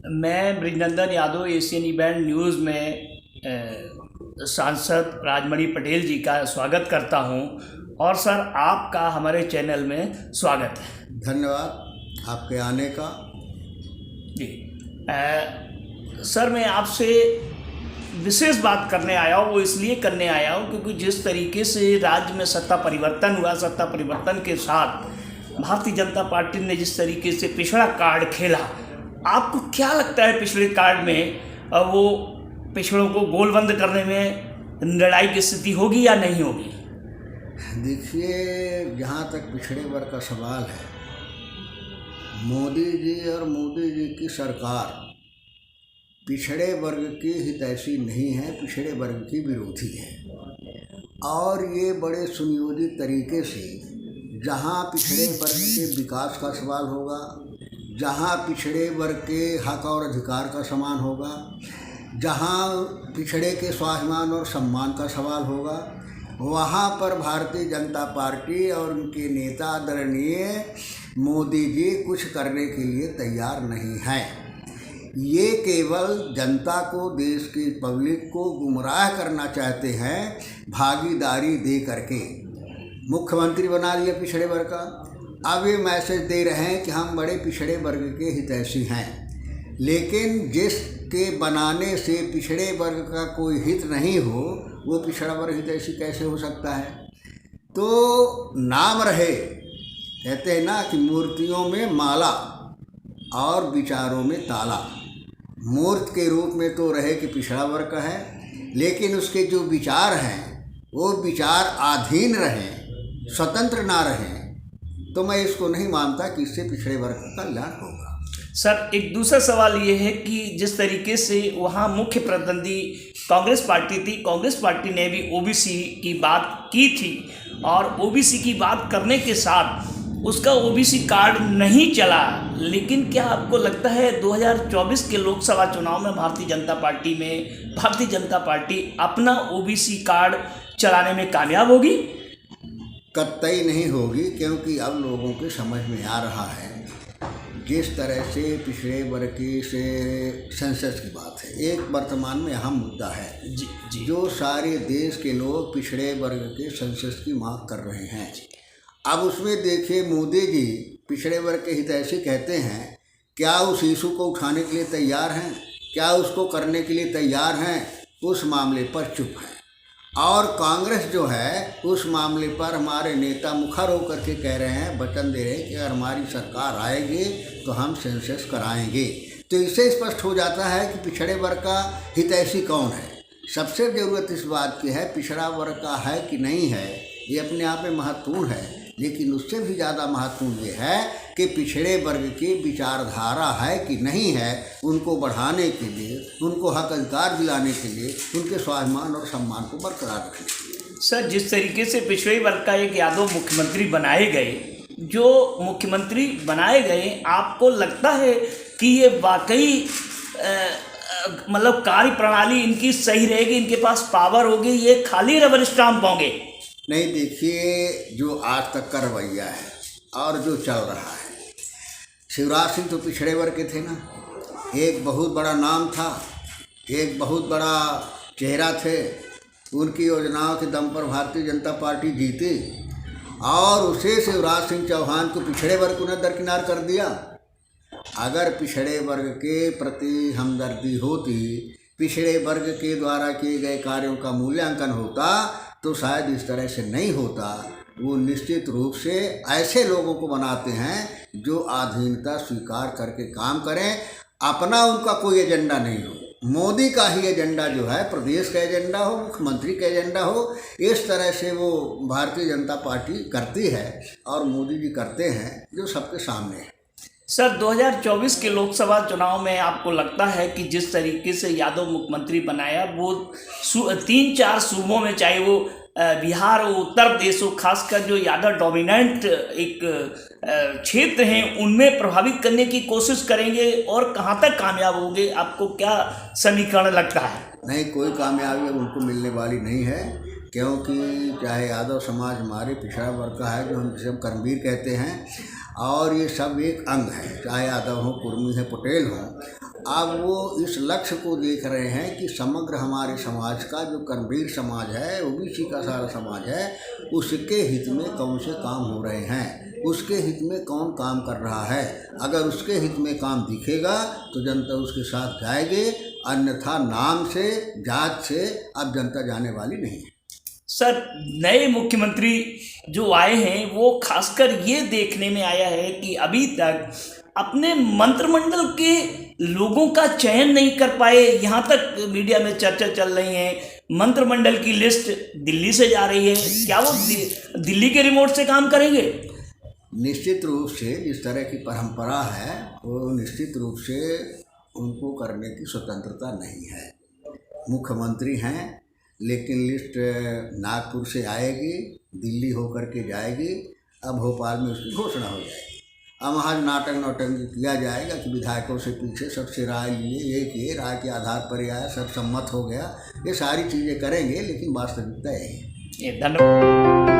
मैं Brijnandan Yadav Asian event news में सांसद राजमणि पटेल जी का स्वागत करता हूं और सर आपका हमारे चैनल में स्वागत है। धन्यवाद आपके आने का। जी सर, मैं आपसे विशेष बात करने आया हूँ। वो इसलिए करने आया हूँ क्योंकि जिस तरीके से राज्य में सत्ता परिवर्तन हुआ, सत्ता परिवर्तन के साथ भारतीय जनता पार्टी ने जिस तरीके से पिछड़ा कार्ड खेला, आपको क्या लगता है पिछड़े कार्ड में वो पिछड़ों को गोलबंद करने में लड़ाई की स्थिति होगी या नहीं होगी? देखिए, जहाँ तक पिछड़े वर्ग का सवाल है, मोदी जी और मोदी जी की सरकार पिछड़े वर्ग की हितैषी नहीं है, पिछड़े वर्ग की विरोधी है। और ये बड़े सुनियोजित तरीके से जहाँ पिछड़े वर्ग के विकास का सवाल होगा, जहाँ पिछड़े वर्ग के हक और अधिकार का सवाल होगा, जहाँ पिछड़े के स्वाभिमान और सम्मान का सवाल होगा, वहाँ पर भारतीय जनता पार्टी और उनके नेता आदरणीय मोदी जी कुछ करने के लिए तैयार नहीं हैं। ये केवल जनता को, देश की पब्लिक को गुमराह करना चाहते हैं, भागीदारी दे करके। मुख्यमंत्री बना लिया पिछड़े वर्ग का, अब ये मैसेज दे रहे हैं कि हम बड़े पिछड़े वर्ग के हितैषी हैं। लेकिन जिसके बनाने से पिछड़े वर्ग का कोई हित नहीं हो, वो पिछड़ा वर्ग हितैषी कैसे हो सकता है? तो नाम रहे, कहते हैं ना कि मूर्तियों में माला और विचारों में ताला। मूर्त के रूप में तो रहे कि पिछड़ा वर्ग का है, लेकिन उसके जो विचार हैं वो विचार अधीन रहें, स्वतंत्र ना रहें, तो मैं इसको नहीं मानता कि इससे पिछड़े वर्ग का कल्याण होगा। सर, एक दूसरा सवाल ये है कि जिस तरीके से वहाँ मुख्य प्रतिद्वंदी कांग्रेस पार्टी थी, कांग्रेस पार्टी ने भी ओबीसी की बात की थी और ओबीसी की बात करने के साथ उसका ओबीसी कार्ड नहीं चला। लेकिन क्या आपको लगता है 2024 के लोकसभा चुनाव में भारतीय जनता पार्टी अपना ओबीसी कार्ड चलाने में कामयाब होगी? कतई नहीं होगी, क्योंकि अब लोगों के समझ में आ रहा है जिस तरह से पिछड़े वर्ग की से सेंसस की बात है। एक वर्तमान में अहम मुद्दा है जी। जो सारे देश के लोग पिछड़े वर्ग के सेंसस की मांग कर रहे हैं। अब उसमें देखिए, मोदी जी पिछड़े वर्ग के हितैषी कहते हैं, क्या उस इशू को उठाने के लिए तैयार हैं? क्या उसको करने के लिए तैयार हैं? उस मामले पर चुप हैं। और कांग्रेस जो है उस मामले पर हमारे नेता मुखर होकर के कह रहे हैं, वचन दे रहे हैं कि अगर हमारी सरकार आएगी तो हम सेंसस कराएंगे। तो इससे स्पष्ट हो जाता है कि पिछड़े वर्ग का हितैषी कौन है। सबसे ज़रूरत इस बात की है, पिछड़ा वर्ग का है कि नहीं है, ये अपने आप में महत्वपूर्ण है, लेकिन उससे भी ज़्यादा महत्वपूर्ण ये है कि पिछड़े वर्ग की विचारधारा है कि नहीं है, उनको बढ़ाने के लिए, उनको हक अधिकार दिलाने के लिए, उनके स्वाभिमान और सम्मान को बरकरार रखने के लिए। सर, जिस तरीके से पिछड़े वर्ग का एक यादव मुख्यमंत्री बनाए गए, जो मुख्यमंत्री बनाए गए, आपको लगता है कि ये वाकई मतलब कार्य प्रणाली इनकी सही रहेगी, इनके पास पावर होगी, ये खाली रबर स्टाम्प होंगे? नहीं, देखिए, जो आज तक का रवैया है और जो चल रहा है, शिवराज सिंह तो पिछड़े वर्ग के थे ना, एक बहुत बड़ा नाम था, एक बहुत बड़ा चेहरा थे, उनकी योजनाओं के दम पर भारतीय जनता पार्टी जीती और उसे शिवराज सिंह चौहान को पिछड़े वर्ग को दरकिनार कर दिया। अगर पिछड़े वर्ग के प्रति हमदर्दी होती, पिछड़े वर्ग के द्वारा किए गए कार्यों का मूल्यांकन होता, तो शायद इस तरह से नहीं होता। वो निश्चित रूप से ऐसे लोगों को बनाते हैं जो अधीनता स्वीकार करके काम करें, अपना उनका कोई एजेंडा नहीं हो। मोदी का ही एजेंडा जो है, प्रदेश का एजेंडा हो, मुख्यमंत्री का एजेंडा हो, इस तरह से वो भारतीय जनता पार्टी करती है और मोदी जी करते हैं, जो सबके सामने है। सर, 2024 के लोकसभा चुनाव में आपको लगता है कि जिस तरीके से यादव मुख्यमंत्री बनाया, वो 3-4 सूबों में, चाहे वो बिहार हो, उत्तर प्रदेश हो, खासकर जो यादव डोमिनेंट एक क्षेत्र हैं, उनमें प्रभावित करने की कोशिश करेंगे और कहां तक कामयाब होंगे? आपको क्या समीकरण लगता है? नहीं, कोई कामयाबी अब उनको मिलने वाली नहीं है, क्योंकि चाहे यादव समाज हमारे पिछड़ा वर्ग का है, जो हम जिसे हम कर्मवीर कहते हैं, और ये सब एक अंग है, चाहे यादव हो, कुर्मी है, पटेल हो। अब वो इस लक्ष्य को देख रहे हैं कि समग्र हमारे समाज का जो कर्मवीर समाज है, ओबीसी का सारा समाज है, उसके हित में कौन से काम हो रहे हैं, उसके हित में कौन काम कर रहा है। अगर उसके हित में काम दिखेगा तो जनता उसके साथ जाएगी, अन्यथा नाम से, जात से अब जनता जाने वाली नहीं है। सर, नए मुख्यमंत्री जो आए हैं वो खासकर ये देखने में आया है कि अभी तक अपने मंत्रिमंडल के लोगों का चयन नहीं कर पाए। यहाँ तक मीडिया में चर्चा चल रही है मंत्रिमंडल की लिस्ट दिल्ली से जा रही है। क्या वो दिल्ली के रिमोट से काम करेंगे? निश्चित रूप से जिस तरह की परंपरा है वो निश्चित रूप से उनको करने की स्वतंत्रता नहीं है। मुख्यमंत्री हैं, लेकिन लिस्ट नागपुर से आएगी, दिल्ली होकर के जाएगी, अब भोपाल में उसकी घोषणा हो जाएगी। अब वहाँ नाटक नौटंकी किया जाएगा कि विधायकों से पीछे सबसे राय लिए, ये किए, राय के आधार पर ही आया, सब सम्मत हो गया। ये सारी चीज़ें करेंगे, लेकिन वास्तविकता यही है। धन्यवाद।